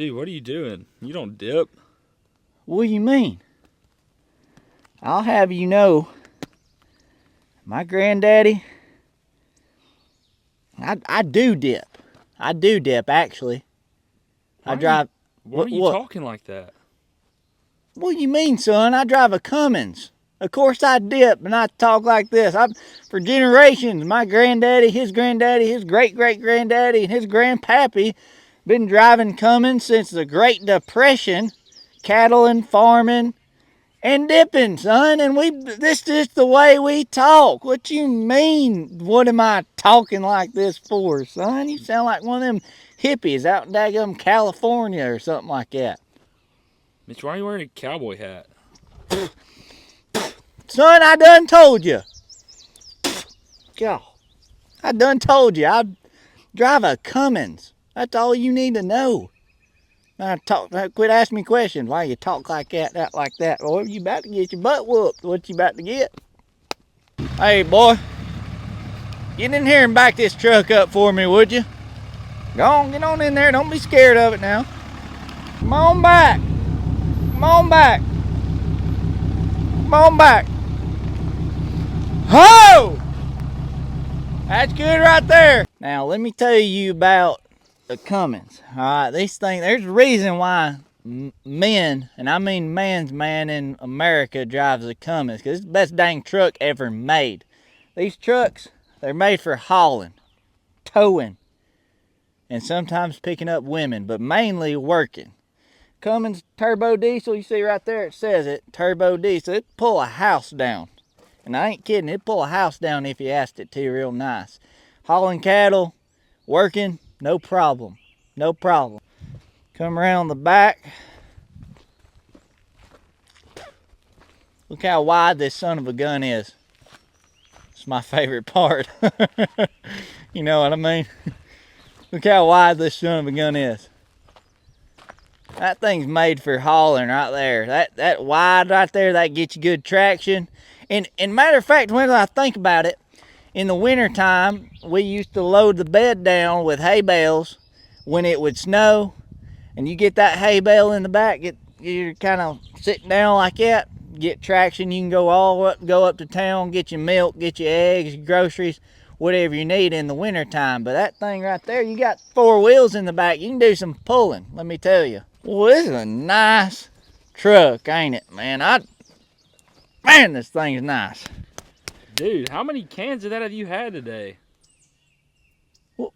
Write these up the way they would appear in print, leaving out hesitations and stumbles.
Dude, what are you doing? You don't dip. What do you mean? I'll have you know, my granddaddy, I do dip. I do dip, actually. Why I drive... Why are you talking like that? What do you mean, son? I drive a Cummins. Of course I dip and I talk like this. For generations, my granddaddy, his great-great-granddaddy, and his grandpappy been driving Cummins since the Great Depression, cattling, farming, and dipping, son. And this is the way we talk. What you mean? What am I talking like this for, son? You sound like one of them hippies out in daggum California or something like that. Mitch, why are you wearing a cowboy hat? Son, I done told you. God, I done told you. I drive a Cummins. That's all you need to know. Quit asking me questions. Why you talk like that like that? Or you about to get your butt whooped. What you about to get? Hey, boy. Get in here and back this truck up for me, would you? Go on, get on in there. Don't be scared of it now. Come on back. Come on back. Come on back. Ho! That's good right there. Now, let me tell you about the Cummins. All right, these things, there's a reason why men, and I mean man's man in America, drives a Cummins, because it's the best dang truck ever made. These trucks, they're made for hauling, towing, and sometimes picking up women, but mainly working. Cummins turbo diesel, you see right there, it says it, turbo diesel. It'd pull a house down. And I ain't kidding, it'd pull a house down if you asked it to real nice. Hauling cattle, working, no problem. No problem. Come around the back. Look how wide this son of a gun is. It's my favorite part. You know what I mean? Look how wide this son of a gun is. That thing's made for hauling right there. That wide right there, that gets you good traction. And matter of fact, when I think about it, in the wintertime, we used to load the bed down with hay bales when it would snow. And you get that hay bale in the back, you're kind of sitting down like that, get traction. You can go up to town, get your milk, get your eggs, your groceries, whatever you need in the wintertime. But that thing right there, you got 4 wheels in the back. You can do some pulling, let me tell you. Well, this is a nice truck, ain't it, man? Man, this thing is nice. Dude, how many cans of that have you had today? What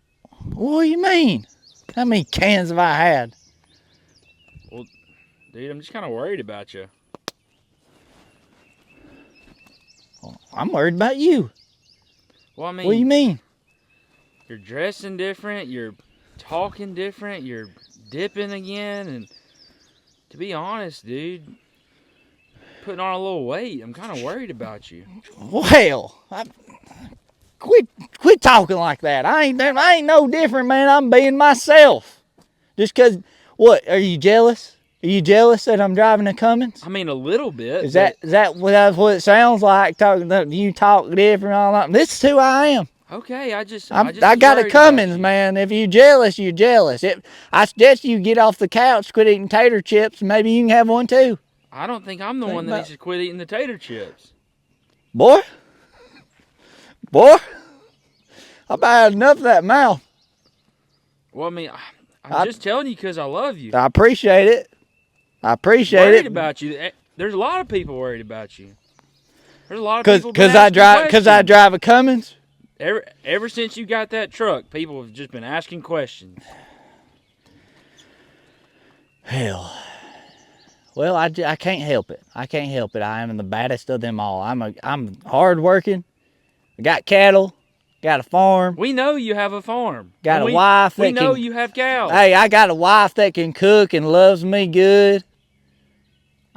do you mean? How many cans have I had? Well, dude, I'm just kind of worried about you. Well, I'm worried about you. Well, I mean... What do you mean? You're dressing different, you're talking different, you're dipping again, and to be honest, dude, putting on a little weight. I'm kind of worried about you. Well, quit talking like that. I ain't no different, man. I'm being myself. Just cause, what? Are you jealous? Are you jealous that I'm driving a Cummins? I mean, a little bit. Is that what it sounds like? You talk different, all that. This is who I am. Okay, I got a Cummins, man. If you're jealous, you're jealous. I suggest you get off the couch, quit eating tater chips, and maybe you can have one too. I don't think I'm the one that needs to quit eating the tater chips. Boy, I've about had enough of that mouth. Well, I mean, I'm just telling you because I love you. I appreciate it. Worried about you. There's a lot of people worried about you. There's a lot of people because I drive a Cummins. Ever since you got that truck, people have just been asking questions. Hell. Well, I can't help it. I can't help it. I am the baddest of them all. I'm hard working. I got cattle. Got a farm. We know you have a farm. Got a wife that we know you have cows. Hey, I got a wife that can cook and loves me good.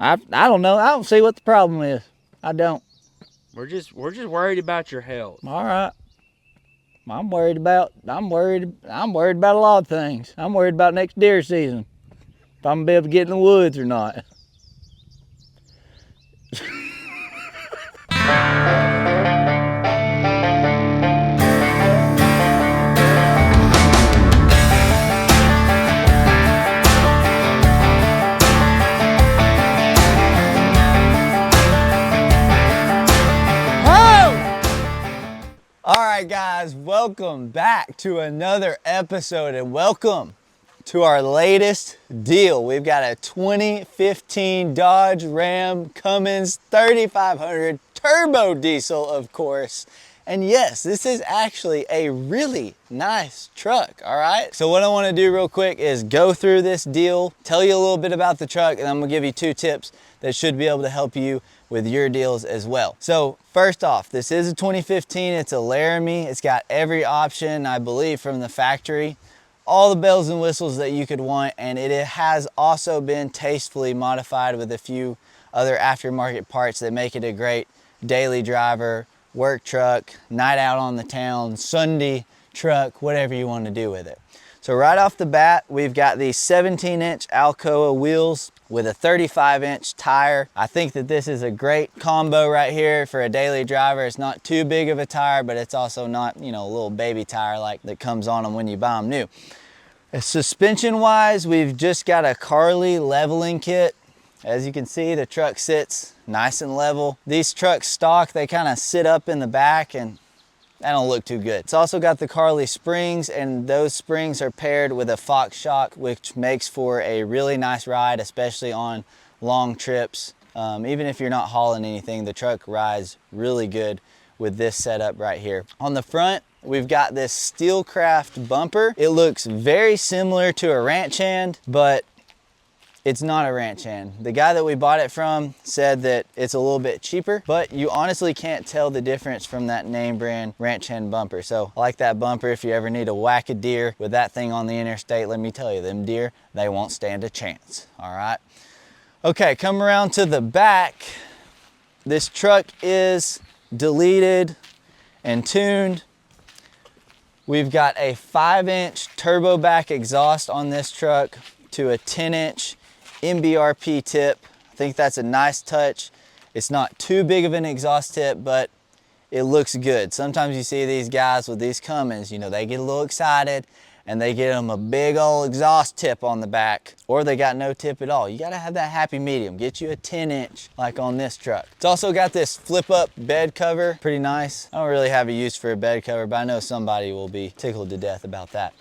I don't know. I don't see what the problem is. I don't. We're just worried about your health. All right. I'm worried about a lot of things. I'm worried about next deer season. If I'm gonna be able to get in the woods or not. right, guys, welcome back to another episode and welcome to our latest deal. We've got a 2015 Dodge Ram Cummins 3500 Turbo Diesel, of course. And yes, this is actually a really nice truck, all right? So what I wanna do real quick is go through this deal, tell you a little bit about the truck, and I'm gonna give you 2 tips that should be able to help you with your deals as well. So first off, this is a 2015, it's a Laramie. It's got every option, I believe, from the factory. All the bells and whistles that you could want, and it has also been tastefully modified with a few other aftermarket parts that make it a great daily driver, work truck, night out on the town, Sunday truck, whatever you want to do with it. So right off the bat, we've got these 17-inch Alcoa wheels with a 35-inch tire. I think that this is a great combo right here for a daily driver. It's not too big of a tire, but it's also not, you know, a little baby tire like that comes on them when you buy them new. Suspension-wise, we've just got a Carly leveling kit. As you can see, the truck sits nice and level. These trucks stock, they kind of sit up in the back and that don't look too good. It's also got the Carly springs, and those springs are paired with a Fox shock, which makes for a really nice ride, especially on long trips. Even if you're not hauling anything, the truck rides really good with this setup right here. On the front, we've got this Steelcraft bumper. It looks very similar to a ranch hand, but it's not a ranch hand. The guy that we bought it from said that it's a little bit cheaper, but you honestly can't tell the difference from that name brand ranch hand bumper. So I like that bumper. If you ever need to whack a deer with that thing on the interstate, let me tell you, them deer, they won't stand a chance, all right? Okay, come around to the back. This truck is deleted and tuned. We've got a 5-inch turbo back exhaust on this truck to a 10-inch MBRP tip. I think that's a nice touch. It's not too big of an exhaust tip, but it looks good. Sometimes you see these guys with these Cummins, you know, they get a little excited and they get them a big old exhaust tip on the back, or they got no tip at all. You gotta have that happy medium. Get you a 10-inch like on this truck. It's also got this flip up bed cover, pretty nice. I don't really have a use for a bed cover, but I know somebody will be tickled to death about that.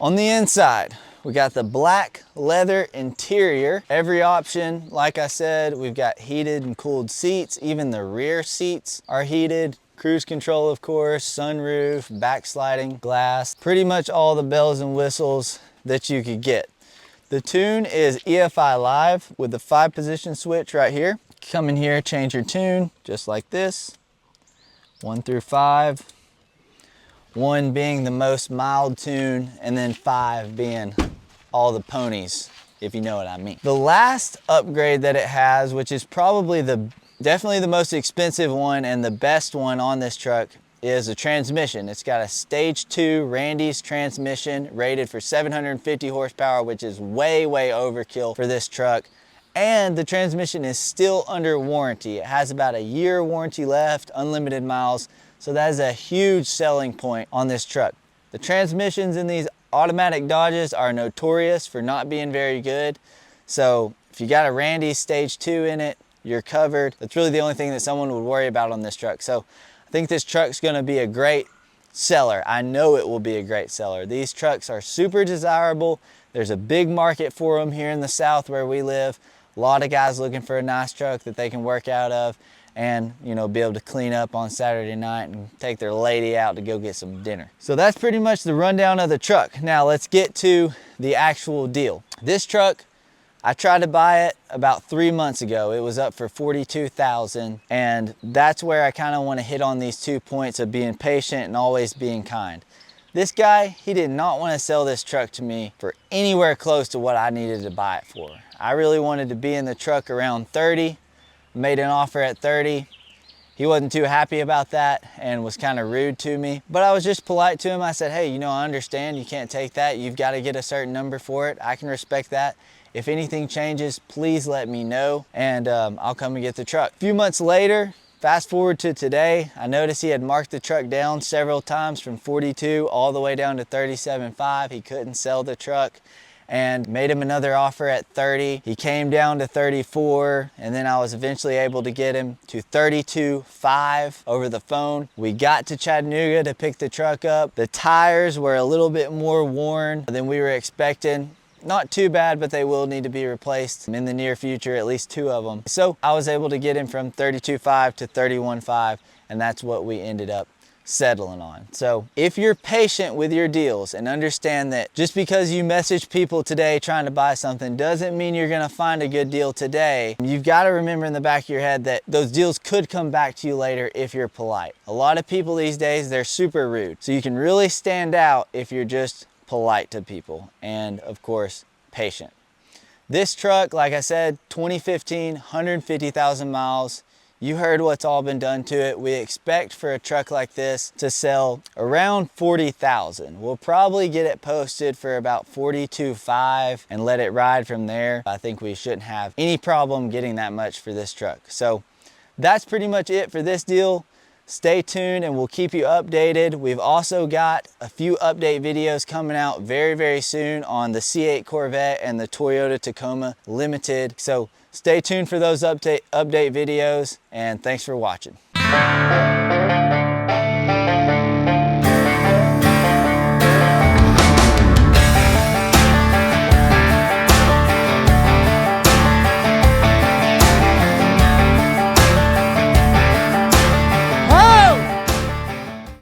On the inside, we got the black leather interior. Every option, like I said, we've got heated and cooled seats. Even the rear seats are heated. Cruise control, of course, sunroof, backsliding glass. Pretty much all the bells and whistles that you could get. The tune is EFI Live with the 5-position switch right here. Come in here, change your tune, just like this. 1 through 5. 1 being the most mild tune, and then 5 being all the ponies, if you know what I mean. The last upgrade that it has, which is probably definitely the most expensive one and the best one on this truck, is a transmission. It's got a stage 2 Randy's transmission rated for 750 horsepower, which is way, way overkill for this truck. And the transmission is still under warranty. It has about a year warranty left, unlimited miles. So that is a huge selling point on this truck. The transmissions in these automatic Dodges are notorious for not being very good. So if you got a Randy's stage 2 in it, you're covered. That's really the only thing that someone would worry about on this truck. So I think this truck's gonna be a great seller. I know it will be a great seller. These trucks are super desirable. There's a big market for them here in the South where we live. A lot of guys looking for a nice truck that they can work out of and, you know, be able to clean up on Saturday night and take their lady out to go get some dinner. So that's pretty much the rundown of the truck. Now let's get to the actual deal. This truck, I tried to buy it about 3 months ago. It was up for $42,000, and that's where I kind of want to hit on these 2 points of being patient and always being kind. This guy, he did not want to sell this truck to me for anywhere close to what I needed to buy it for. I really wanted to be in the truck around 30. Made an offer at 30. He wasn't too happy about that and was kind of rude to me, but I was just polite to him. I said, hey, you know, I understand you can't take that. You've got to get a certain number for it. I can respect that. If anything changes, please let me know, and I'll come and get the truck. A few months later, fast forward to today, I noticed he had marked the truck down several times from 42 all the way down to 37.5. He couldn't sell the truck. and made him another offer at 30. He came down to 34, and then I was eventually able to get him to 32.5 over the phone. We got to Chattanooga to pick the truck up. The tires were a little bit more worn than we were expecting. Not too bad, but they will need to be replaced in the near future, at least 2 of them. So I was able to get him from 32.5 to 31.5, and that's what we ended up settling on. So if you're patient with your deals and understand that just because you message people today trying to buy something doesn't mean you're gonna find a good deal today, you've got to remember in the back of your head that those deals could come back to you later if you're polite. A lot of people these days, they're super rude. So you can really stand out if you're just polite to people and, of course, patient. This truck, like I said, 2015, 150,000 miles. You heard what's all been done to it. We expect for a truck like this to sell around 40,000. We'll probably get it posted for about 42.5 and let it ride from there. I think we shouldn't have any problem getting that much for this truck. So that's pretty much it for this deal. Stay tuned and we'll keep you updated. We've also got a few update videos coming out very, very soon on the C8 Corvette and the Toyota Tacoma Limited. So stay tuned for those update videos, and thanks for watching.